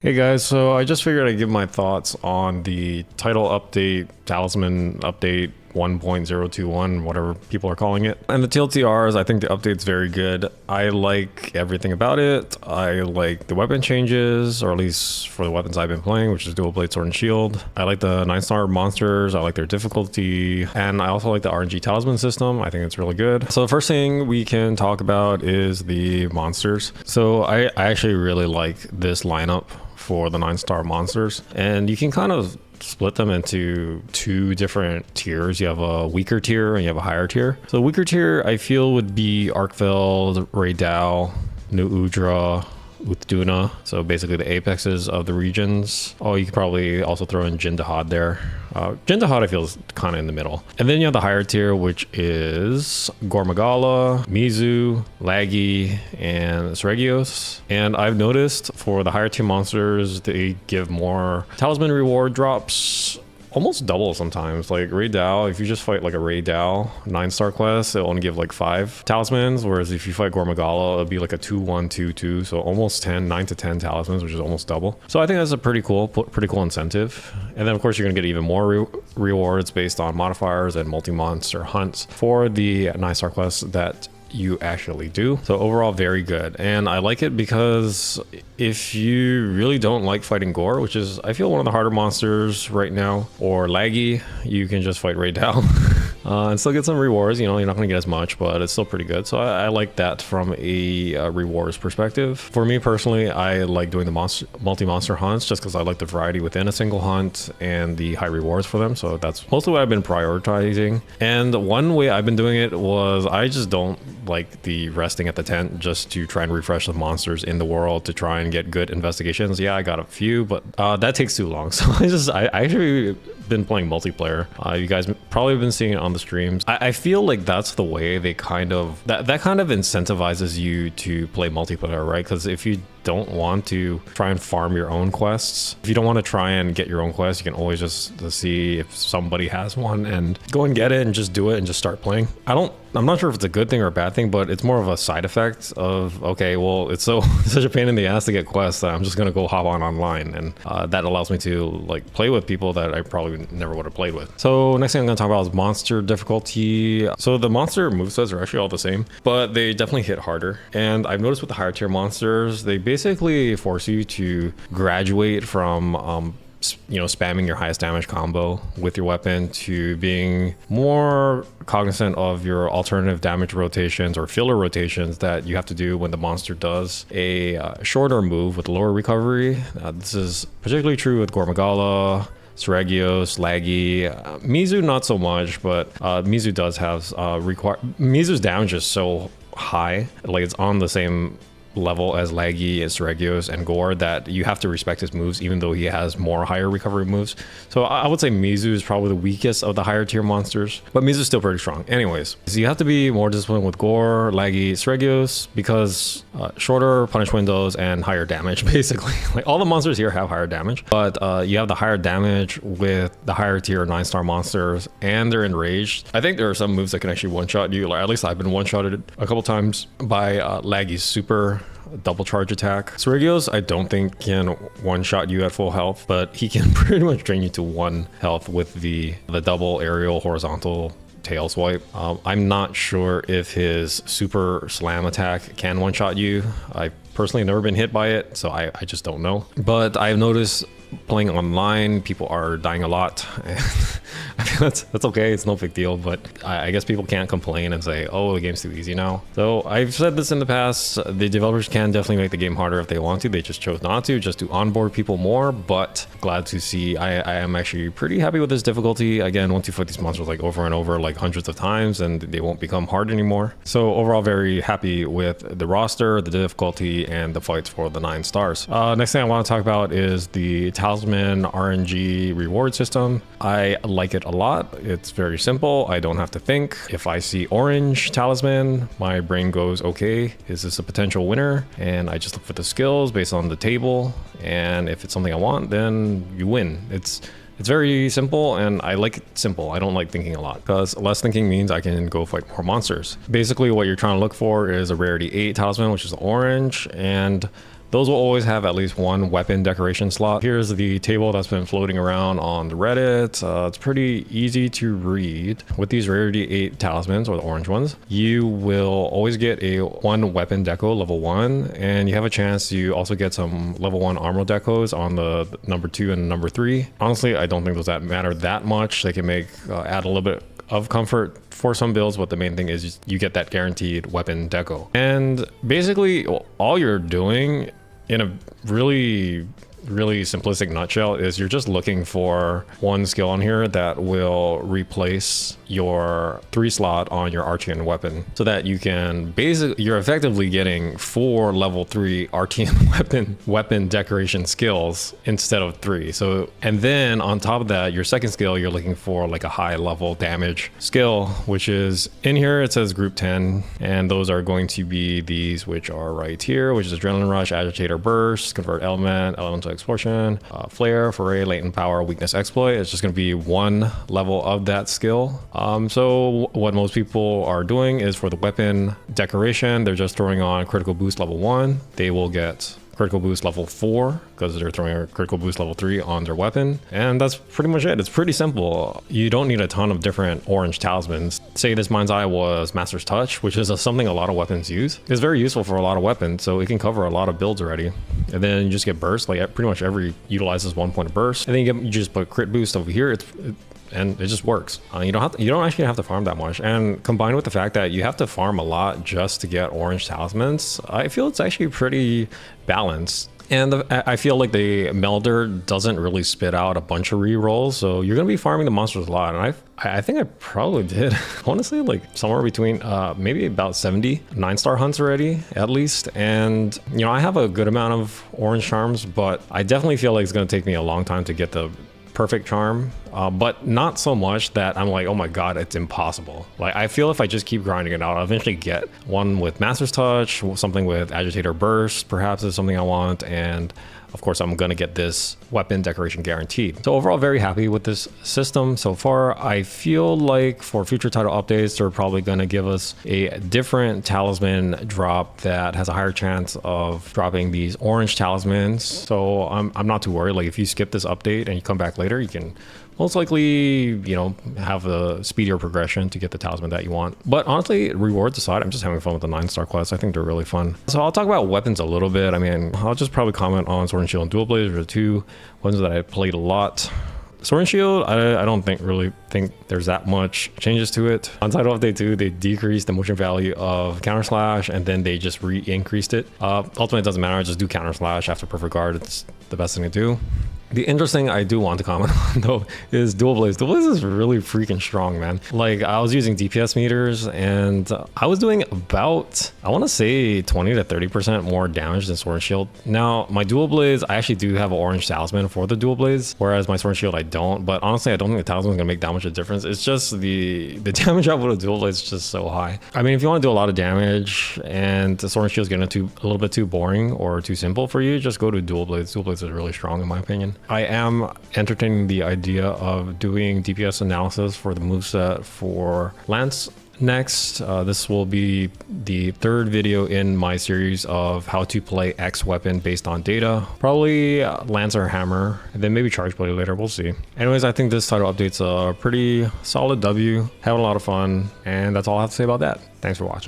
Hey guys, so I just figured I'd give my thoughts on the title update, Talisman update 1.021, whatever people are calling it. And the TLTRs, I think the update's very good. I like everything about it. I like the weapon changes, or at least for the weapons I've been playing, which is dual blade, sword, and shield. I like the 9-star monsters. I like their difficulty. And I also like the RNG talisman system. I think it's really good. So the first thing we can talk about is the monsters. So I actually really like this lineup for the 9-star monsters, and you can kind of split them into two different tiers. You have a weaker tier and you have a higher tier. So the weaker tier I feel would be Arkveld, Raydal, New Udra, Uthduna, so basically the apexes of the regions. Oh, you could probably also throw in Jindahad there. Jindahad I feel is kind of in the middle. And then you have the higher tier, which is Gormagala, Mizu, Laggy, and Sregios. And I've noticed for the higher tier monsters, they give more talisman reward drops, almost double sometimes. Like Raydal, if you just fight like a Raydal 9-star quest, it'll only give like 5 talismans, whereas if you fight Gormagala, it'll be like a 2-1-2-2, so almost 9 to 10 talismans, which is almost double. So I think that's a pretty cool incentive. And then of course you're gonna get even more rewards based on modifiers and multi-monster hunts for the 9-star quests that you actually do. So overall, very good. And I like it because if you really don't like fighting Gore, which is I feel one of the harder monsters right now, or Laggy, you can just fight Raydal and still get some rewards. You know, you're not going to get as much, but it's still pretty good. So I like that from a rewards perspective. For me personally, I like doing the multi-monster hunts just because I like the variety within a single hunt and the high rewards for them. So that's mostly what I've been prioritizing. And one way I've been doing it was I just don't like the resting at the tent just to try and refresh the monsters in the world to try and get good investigations. Yeah, I got a few, but that takes too long. So I actually been playing multiplayer. You guys probably been seeing it on the streams. I feel like that's the way they kind of that kind of incentivizes you to play multiplayer, right? Because if you don't want to try and farm your own quests, if you don't want to try and get your own quest, you can always just see if somebody has one and go and get it and just do it and just start playing. I'm not sure if it's a good thing or a bad thing, but it's more of a side effect of, okay, well, it's such a pain in the ass to get quests that I'm just gonna go hop on online, and that allows me to like play with people that I probably never would have played with. So next thing I'm gonna talk about is monster difficulty. So the monster movesets are actually all the same, but they definitely hit harder. And I've noticed with the higher tier monsters, they basically force you to graduate from spamming your highest damage combo with your weapon to being more cognizant of your alternative damage rotations or filler rotations that you have to do when the monster does a shorter move with lower recovery. This is particularly true with Gormagala, Sregios, Laggy, Mizu not so much, but Mizu does have Mizu's damage is so high, like it's on the same level as Laggy, Sregios, and Gore that you have to respect his moves even though he has more higher recovery moves. So I would say Mizu is probably the weakest of the higher tier monsters, but Mizu's still pretty strong. Anyways, so you have to be more disciplined with Gore, Laggy, Sregios because shorter punish windows and higher damage basically. Like all the monsters here have higher damage, but you have the higher damage with the higher tier 9-star monsters and they're enraged. I think there are some moves that can actually one-shot you, like at least I've been one-shotted a couple times by Laggy's super double charge attack. Sregios I don't think can one-shot you at full health, but he can pretty much drain you to 1 health with the double aerial horizontal tail swipe. I'm not sure if his super slam attack can one-shot you. I personally never been hit by it, so I just don't know. But I've noticed playing online, people are dying a lot, and I think that's okay. It's no big deal, but I guess people can't complain and say, oh, the game's too easy now. So I've said this in the past, the developers can definitely make the game harder if they want to. They just chose not to, just to onboard people more, but glad to see. I am actually pretty happy with this difficulty. Again, once you fight these monsters like over and over, like hundreds of times, and they won't become hard anymore. So overall, very happy with the roster, the difficulty, and the fights for the 9 stars. Next thing I want to talk about is the Talisman RNG reward system. I like it a lot. It's very simple. I don't have to think. If I see orange talisman, my brain goes, okay, is this a potential winner? And I just look for the skills based on the table. And if it's something I want, then you win. It's very simple, and I like it simple. I don't like thinking a lot because less thinking means I can go fight more monsters. Basically, what you're trying to look for is a rarity 8 talisman, which is orange, and those will always have at least one weapon decoration slot. Here's the table that's been floating around on the Reddit. It's pretty easy to read. With these rarity 8 talismans, or the orange ones, you will always get a 1 weapon deco level 1, and you have a chance to also get some level 1 armor decos on the number 2 and number 3. Honestly, I don't think those that matter that much. They can make add a little bit of comfort for some builds, but the main thing is you get that guaranteed weapon deco. And basically all you're doing in a really simplistic nutshell is you're just looking for one skill on here that will replace your 3 slot on your Archean weapon, so that you can you're effectively getting 4 level 3 Archean weapon decoration skills instead of 3. So, and then on top of that, your second skill, you're looking for like a high level damage skill, which is in here. It says group 10, and those are going to be these, which are right here, which is adrenaline rush, agitator burst, convert element, elemental explosion, flare, foray, latent power, weakness exploit. It's just going to be 1 level of that skill. So what most people are doing is for the weapon decoration, they're just throwing on critical boost level 1. They will get critical boost level 4 because they're throwing a critical boost level 3 on their weapon. And that's pretty much it. It's pretty simple. You don't need a ton of different orange talismans. Say this Mind's Eye was Master's Touch, which is something a lot of weapons use. It's very useful for a lot of weapons, so it can cover a lot of builds already. And then you just get burst, like pretty much every utilizes 1 point of burst. And then you just put crit boost over here. And it just works. You don't actually have to farm that much. And combined with the fact that you have to farm a lot just to get orange talismans, I feel it's actually pretty balanced. And I feel like the melder doesn't really spit out a bunch of rerolls, so you're gonna be farming the monsters a lot. And I think I probably did, honestly, like somewhere between maybe about 70 9-star hunts already, at least. And you know, I have a good amount of orange charms, but I definitely feel like it's gonna take me a long time to get the perfect charm, but not so much that I'm like, oh my god, it's impossible. Like, I feel if I just keep grinding it out, I'll eventually get one with Master's Touch, something with Agitator Burst perhaps is something I want, and of course I'm gonna get this weapon decoration guaranteed. So overall, very happy with this system so far. I feel like for future title updates, they're probably gonna give us a different talisman drop that has a higher chance of dropping these orange talismans. So I'm not too worried. Like, if you skip this update and you come back later, you can most likely, you know, have a speedier progression to get the talisman that you want. But honestly, rewards aside, I'm just having fun with the 9-star quests. I think they're really fun. So I'll talk about weapons a little bit. I mean, I'll just probably comment on Sword and Shield and Dual Blades, which are 2 ones that I played a lot. Sword and Shield, I don't really think there's that much changes to it. On title update 2, they decreased the motion value of counter slash, and then they just increased it. Ultimately, it doesn't matter. I just do counter slash after perfect guard. It's the best thing to do. The interesting I do want to comment on though is Dual Blades. Dual Blades is really freaking strong, man. Like, I was using DPS meters and I was doing about, I want to say 20 to 30% more damage than Sword and Shield. Now, my Dual Blades, I actually do have an orange talisman for the Dual Blades, whereas my Sword and Shield I don't. But honestly, I don't think the talisman is gonna make that much of a difference. It's just the damage output of Dual Blades is just so high. I mean, if you want to do a lot of damage and the Sword and Shield is getting a little bit too boring or too simple for you, just go to Dual Blades. Dual Blades is really strong in my opinion. I am entertaining the idea of doing DPS analysis for the moveset for Lance next. This will be the 3rd video in my series of how to play X weapon based on data. Probably Lance or Hammer, and then maybe Charge Blade later. We'll see. Anyways, I think this title update's a pretty solid W. Having a lot of fun, and that's all I have to say about that. Thanks for watching.